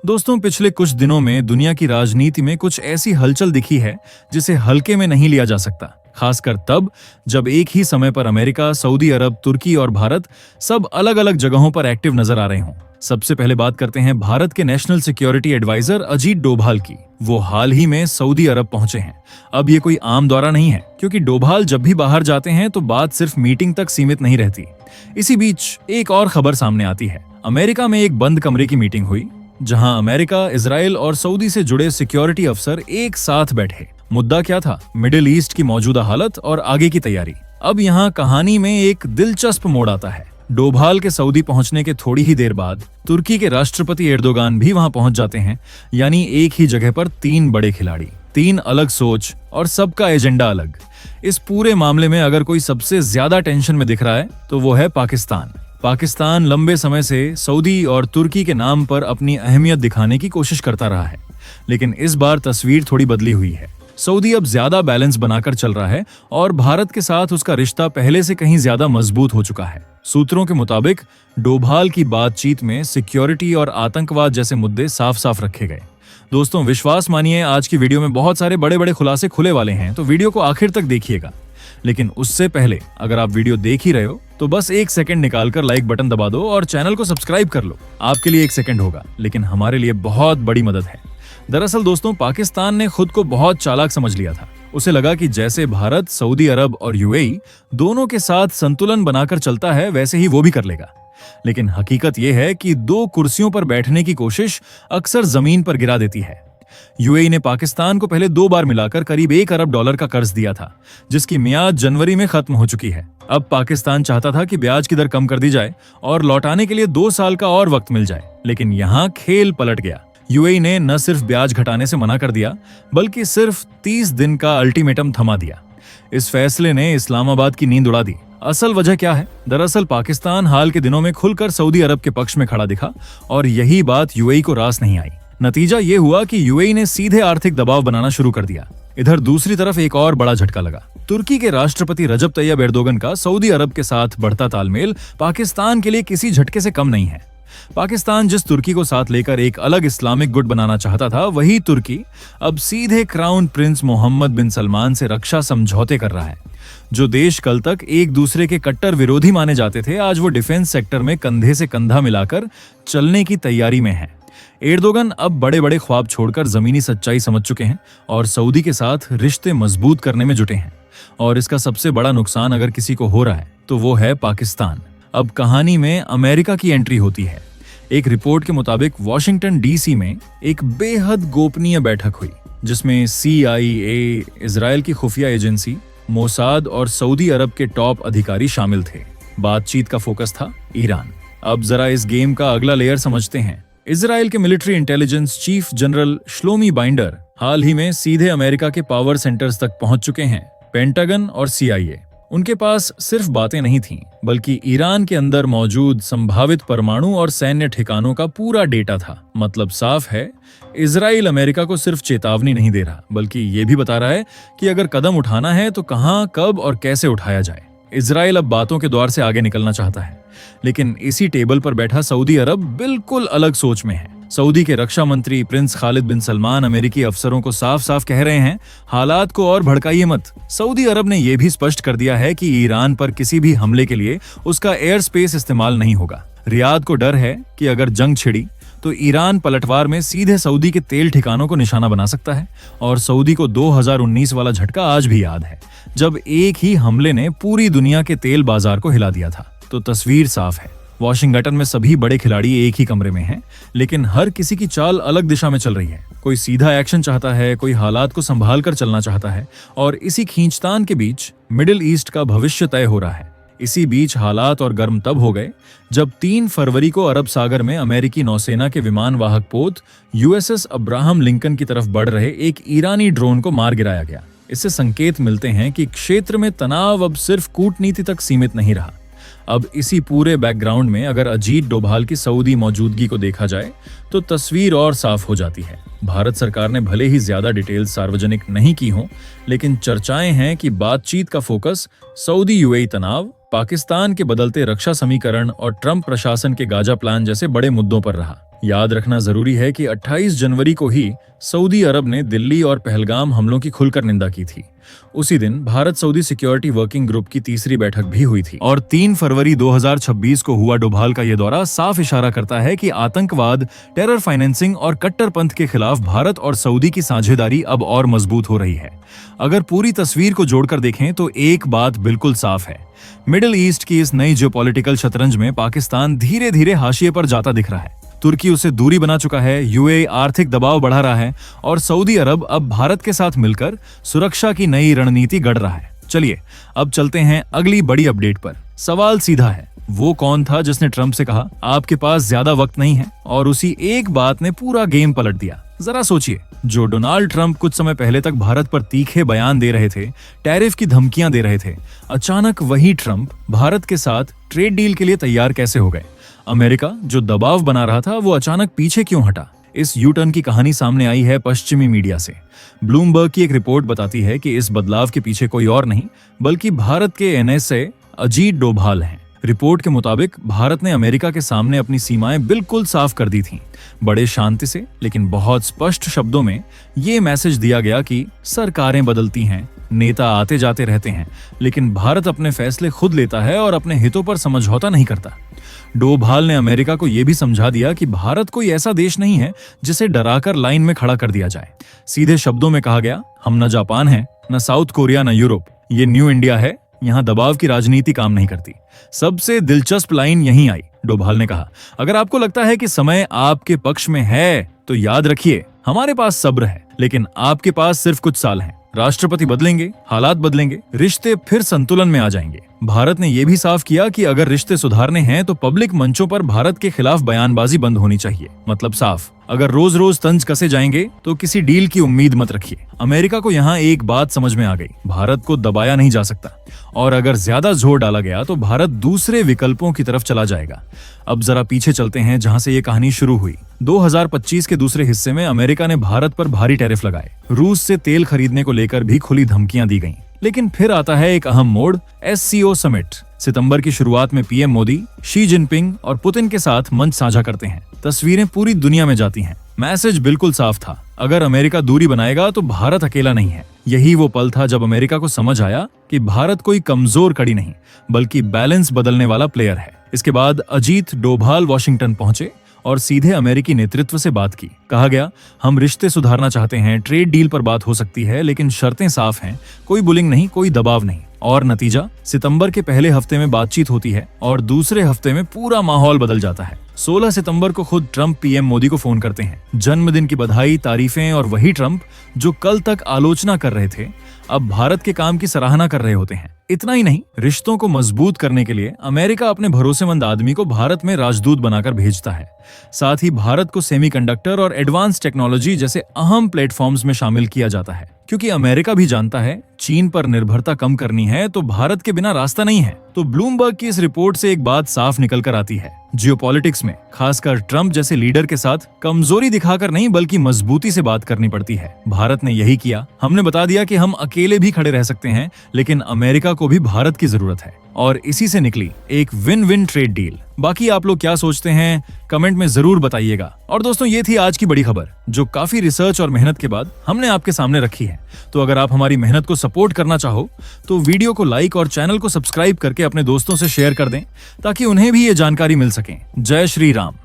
दोस्तों, पिछले कुछ दिनों में दुनिया की राजनीति में कुछ ऐसी हलचल दिखी है जिसे हल्के में नहीं लिया जा सकता। खासकर तब जब एक ही समय पर अमेरिका, सऊदी अरब, तुर्की और भारत सब अलग अलग जगहों पर एक्टिव नजर आ रहे हों। सबसे पहले बात करते हैं भारत के national security advisor Ajit Doval की। वो हाल ही में सऊदी अरब पहुंचे हैं। अब ये कोई आम दौरा नहीं है, क्योंकि डोभाल जब भी बाहर जाते हैं तो बात सिर्फ मीटिंग तक सीमित नहीं रहती। इसी बीच एक और खबर सामने आती है। अमेरिका में एक बंद कमरे की मीटिंग हुई, जहां अमेरिका, इजराइल और सऊदी से जुड़े सिक्योरिटी अफसर एक साथ बैठे। मुद्दा क्या था? मिडिल ईस्ट की मौजूदा हालत और आगे की तैयारी। अब यहाँ कहानी में एक दिलचस्प मोड़ आता है। डोभाल के सऊदी पहुंचने के थोड़ी ही देर बाद तुर्की के राष्ट्रपति एर्दोगान भी वहां पहुंच जाते हैं। यानी एक ही जगह पर तीन बड़े खिलाड़ी, तीन अलग सोच और सबका एजेंडा अलग। इस पूरे मामले में अगर कोई सबसे ज्यादा टेंशन में दिख रहा है तो वो है पाकिस्तान। पाकिस्तान लंबे समय से सऊदी और तुर्की के नाम पर अपनी अहमियत दिखाने की कोशिश करता रहा है, लेकिन इस बार तस्वीर थोड़ी बदली हुई है। सऊदी अब ज्यादा बैलेंस बनाकर चल रहा है और भारत के साथ उसका रिश्ता पहले से कहीं ज्यादा मजबूत हो चुका है। सूत्रों के मुताबिक डोभाल की बातचीत में सिक्योरिटी और आतंकवाद जैसे मुद्दे साफ साफ रखे गए। दोस्तों, विश्वास मानिए, आज की वीडियो में बहुत सारे बड़े बड़े खुलासे खुले वाले हैं, तो वीडियो को आखिर तक देखिएगा। लेकिन उससे पहले अगर आप वीडियो देख ही रहे हो तो बस एक सेकंड निकालकर लाइक बटन दबा दो और चैनल को सब्सक्राइब कर लो। आपके लिए एक सेकंड होगा, लेकिन हमारे लिए बहुत बड़ी मदद है। दरअसल दोस्तों, पाकिस्तान ने खुद को बहुत चालाक समझ लिया था। उसे लगा कि जैसे भारत, सऊदी अरब और यूएई दोनों के साथ संतुलन बनाकर चलता है, वैसे ही वो भी कर लेगा। लेकिन हकीकत यह है कि दो कुर्सियों पर बैठने की कोशिश अक्सर जमीन पर गिरा देती है। यूएई ने पाकिस्तान को पहले 2 बार मिलाकर करीब $1 अरब का कर्ज दिया था, जिसकी मियाद जनवरी में खत्म हो चुकी है। अब पाकिस्तान चाहता था कि ब्याज की दर कम कर दी जाए और लौटाने के लिए 2 साल का और वक्त मिल जाए, लेकिन यहाँ खेल पलट गया। यूएई ने न सिर्फ ब्याज घटाने से मना कर दिया, बल्कि सिर्फ 30 दिन का अल्टीमेटम थमा दिया। इस फैसले ने इस्लामाबाद की नींद उड़ा दी। असल वजह क्या है? दरअसल पाकिस्तान हाल के दिनों में खुलकर सऊदी अरब के पक्ष में खड़ा दिखा और यही बात यूएई को रास नहीं आई। नतीजा ये हुआ कि यूएई ने सीधे आर्थिक दबाव बनाना शुरू कर दिया। इधर दूसरी तरफ एक और बड़ा झटका लगा। तुर्की के राष्ट्रपति रजब तैयब एर्दोगन का सऊदी अरब के साथ बढ़ता तालमेल पाकिस्तान के लिए किसी झटके से कम नहीं है। पाकिस्तान जिस तुर्की को साथ लेकर एक अलग इस्लामिक गुट बनाना चाहता था, वही तुर्की अब सीधे क्राउन प्रिंस मोहम्मद बिन सलमान से रक्षा समझौते कर रहा है। जो देश कल तक एक दूसरे के कट्टर विरोधी माने जाते थे, आज वो डिफेंस सेक्टर में कंधे से कंधा मिलाकर चलने की तैयारी में है। एर्दोगन अब बड़े बड़े ख्वाब छोड़कर जमीनी सच्चाई समझ चुके हैं और सऊदी के साथ रिश्ते मजबूत करने में जुटे हैं। और इसका सबसे बड़ा नुकसान अगर किसी को हो रहा है तो वो है पाकिस्तान। अब कहानी में अमेरिका की एंट्री होती है। एक रिपोर्ट के मुताबिक वॉशिंगटन डीसी में एक बेहद गोपनीय बैठक हुई, जिसमें CIA, इजराइल की खुफिया एजेंसी, मोसाद और सऊदी अरब के टॉप अधिकारी शामिल थे। बातचीत का फोकस था ईरान। अब जरा इस गेम का अगला लेयर समझते हैं। इजराइल के military intelligence chief general Shlomi Binder हाल ही में सीधे अमेरिका के पावर सेंटर्स तक पहुंच चुके हैं। पेंटागन और CIA, उनके पास सिर्फ बातें नहीं थीं, बल्कि ईरान के अंदर मौजूद संभावित परमाणु और सैन्य ठिकानों का पूरा डेटा था। मतलब साफ है, इजराइल अमेरिका को सिर्फ चेतावनी नहीं दे रहा, बल्कि ये भी बता रहा है कि अगर कदम उठाना है तो कहां, कब और कैसे उठाया जाए। इजराइल अब बातों के द्वार से आगे निकलना चाहता है, लेकिन इसी टेबल पर बैठा सऊदी अरब बिल्कुल अलग सोच में है। सऊदी के रक्षा मंत्री प्रिंस खालिद बिन सलमान अमेरिकी अफसरों को साफ साफ कह रहे हैं, हालात को और भड़काइए मत। सऊदी अरब ने यह भी स्पष्ट कर दिया है कि ईरान पर किसी भी हमले के लिए उसका एयर स्पेस इस्तेमाल नहीं होगा। रियाद को डर है कि अगर जंग छिड़ी तो ईरान पलटवार में सीधे सऊदी के तेल ठिकानों को निशाना बना सकता है। और सऊदी को 2019 वाला झटका आज भी याद है, जब एक ही हमले ने पूरी दुनिया के तेल बाजार को हिला दिया था। तो तस्वीर साफ है, वॉशिंगटन में सभी बड़े खिलाड़ी एक ही कमरे में हैं, लेकिन हर किसी की चाल अलग दिशा में चल रही है। कोई सीधा एक्शन चाहता है, कोई हालात को संभाल कर चलना चाहता है, और इसी खींचतान के बीच मिडिल ईस्ट का भविष्य तय हो रहा है। इसी बीच हालात और गर्म तब हो गए जब 3 फरवरी को अरब सागर में अमेरिकी नौसेना के विमान वाहक पोत USS अब्राहम लिंकन की तरफ बढ़ रहे एक ईरानी ड्रोन को मार गिराया गया। इससे संकेत मिलते हैं कि क्षेत्र में तनाव अब सिर्फ कूटनीति तक सीमित नहीं रहा। अब इसी पूरे बैकग्राउंड में अगर अजीत डोभाल की सऊदी मौजूदगी को देखा जाए तो तस्वीर और साफ हो जाती है। भारत सरकार ने भले ही ज्यादा डिटेल्स सार्वजनिक नहीं की हों, लेकिन चर्चाएं हैं कि बातचीत का फोकस सऊदी यूएई तनाव, पाकिस्तान के बदलते रक्षा समीकरण और ट्रंप प्रशासन के गाजा प्लान जैसे बड़े मुद्दों पर रहा। याद रखना जरूरी है कि 28 जनवरी को ही सऊदी अरब ने दिल्ली और पहलगाम हमलों की खुलकर निंदा की थी। उसी दिन Bharat Saudi security working group की तीसरी बैठक भी हुई थी और 3 फरवरी 2026 को हुआ डोभाल का यह दौरा साफ इशारा करता है कि आतंकवाद, टेरर फाइनेंसिंग और कट्टरपंथ के खिलाफ भारत और सऊदी की साझेदारी अब और मजबूत हो रही है। अगर पूरी तस्वीर को जोड़कर देखें तो एक बात बिल्कुल साफ है, मिडिल ईस्ट की इस नई जियोपॉलिटिकल शतरंज में पाकिस्तान धीरे धीरे हाशिए पर जाता दिख रहा है। तुर्की उसे दूरी बना चुका है, यूएई आर्थिक दबाव बढ़ा रहा है और सऊदी अरब अब भारत के साथ मिलकर सुरक्षा की नई रणनीति गढ़ रहा है। चलिए अब चलते हैं अगली बड़ी अपडेट पर। सवाल सीधा है, वो कौन था जिसने ट्रंप से कहा आपके पास ज्यादा वक्त नहीं है, और उसी एक बात ने पूरा गेम पलट दिया। जरा सोचिए, जो डोनाल्ड ट्रंप कुछ समय पहले तक भारत पर तीखे बयान दे रहे थे, टैरिफ की धमकियां दे रहे थे, अचानक वही ट्रंप भारत के साथ ट्रेड डील के लिए तैयार कैसे हो गए? अमेरिका जो दबाव बना रहा था वो अचानक पीछे क्यों हटा? इस यू टर्न की कहानी सामने आई है पश्चिमी मीडिया से। ब्लूमबर्ग की एक रिपोर्ट बताती है कि इस बदलाव के पीछे कोई और नहीं बल्कि भारत के एनएसए अजीत डोभाल हैं। रिपोर्ट के मुताबिक भारत ने अमेरिका के सामने अपनी सीमाएं बिल्कुल साफ कर दी थीं। बड़े शांति से लेकिन बहुत स्पष्ट शब्दों में ये मैसेज दिया गया कि सरकारें बदलती हैं, नेता आते जाते रहते हैं, लेकिन भारत अपने फैसले खुद लेता है और अपने हितों पर समझौता नहीं करता। डोभाल ने अमेरिका को यह भी समझा दिया कि भारत कोई ऐसा देश नहीं है जिसे डराकर लाइन में खड़ा कर दिया जाए। सीधे शब्दों में कहा गया, हम न जापान हैं, न साउथ कोरिया, न यूरोप, ये न्यू इंडिया है, यहाँ दबाव की राजनीति काम नहीं करती। सबसे दिलचस्प लाइन यहीं आई। डोभाल ने कहा, अगर आपको लगता है कि समय आपके पक्ष में है तो याद रखिए हमारे पास सब्र है, लेकिन आपके पास सिर्फ कुछ साल हैं। राष्ट्रपति बदलेंगे, हालात बदलेंगे, रिश्ते फिर संतुलन में आ जाएंगे। भारत ने यह भी साफ किया कि अगर रिश्ते सुधारने हैं तो पब्लिक मंचों पर भारत के खिलाफ बयानबाजी बंद होनी चाहिए। मतलब साफ, अगर रोज रोज तंज कसे जाएंगे तो किसी डील की उम्मीद मत रखिए। अमेरिका को यहाँ एक बात समझ में आ गई, भारत को दबाया नहीं जा सकता और अगर ज्यादा जोर डाला गया तो भारत दूसरे विकल्पों की तरफ चला जाएगा। अब जरा पीछे चलते हैं जहां से ये कहानी शुरू हुई। 2025 के दूसरे हिस्से में अमेरिका ने भारत पर भारी टैरिफ लगाए। रूस से तेल खरीदने को लेकर भी खुली धमकियां दी गईं। लेकिन फिर आता है एक अहम मोड़, SCO समिट। सितंबर की शुरुआत में पीएम मोदी शी जिनपिंग और पुतिन के साथ मंच साझा करते हैं। तस्वीरें पूरी दुनिया में जाती हैं। मैसेज बिल्कुल साफ था, अगर अमेरिका दूरी बनाएगा तो भारत अकेला नहीं है। यही वो पल था जब अमेरिका को समझ आया कि भारत कोई कमजोर कड़ी नहीं बल्कि बैलेंस बदलने वाला प्लेयर है। इसके बाद अजीत डोभाल वॉशिंगटन पहुंचे और सीधे अमेरिकी नेतृत्व से बात की। कहा गया, हम रिश्ते सुधारना चाहते हैं, ट्रेड डील पर बात हो सकती है, लेकिन शर्तें साफ हैं, कोई बुलिंग नहीं, कोई दबाव नहीं। और नतीजा, सितंबर के पहले हफ्ते में बातचीत होती है और दूसरे हफ्ते में पूरा माहौल बदल जाता है। 16 सितंबर को खुद ट्रंप पीएम मोदी को फोन करते हैं। जन्मदिन की बधाई, तारीफें, और वही ट्रंप जो कल तक आलोचना कर रहे थे अब भारत के काम की सराहना कर रहे होते हैं। इतना ही नहीं, रिश्तों को मजबूत करने के लिए अमेरिका अपने भरोसेमंद आदमी को भारत में राजदूत बनाकर भेजता है। साथ ही भारत को सेमीकंडक्टर और एडवांस टेक्नोलॉजी जैसे अहम प्लेटफॉर्म्स में शामिल किया जाता है, क्योंकि अमेरिका भी जानता है चीन पर निर्भरता कम करनी है तो भारत के बिना रास्ता नहीं है। तो ब्लूमबर्ग की इस रिपोर्ट से एक बात साफ निकल कर आती है, जियोपॉलिटिक्स में खासकर ट्रंप जैसे लीडर के साथ कमजोरी दिखाकर नहीं बल्कि मजबूती से बात करनी पड़ती है। भारत ने यही किया। हमने बता दिया कि हम अकेले भी खड़े रह सकते हैं, लेकिन अमेरिका को भी भारत की जरूरत है, और इसी से निकली एक विन विन ट्रेड डील। बाकी आप लोग क्या सोचते हैं कमेंट में जरूर बताइएगा। और दोस्तों, ये थी आज की बड़ी खबर जो काफी रिसर्च और मेहनत के बाद हमने आपके सामने रखी है। तो अगर आप हमारी मेहनत को सपोर्ट करना चाहो तो वीडियो को लाइक और चैनल को सब्सक्राइब करके अपने दोस्तों से शेयर कर दें ताकि उन्हें भी ये जानकारी मिल सके। जय श्री राम।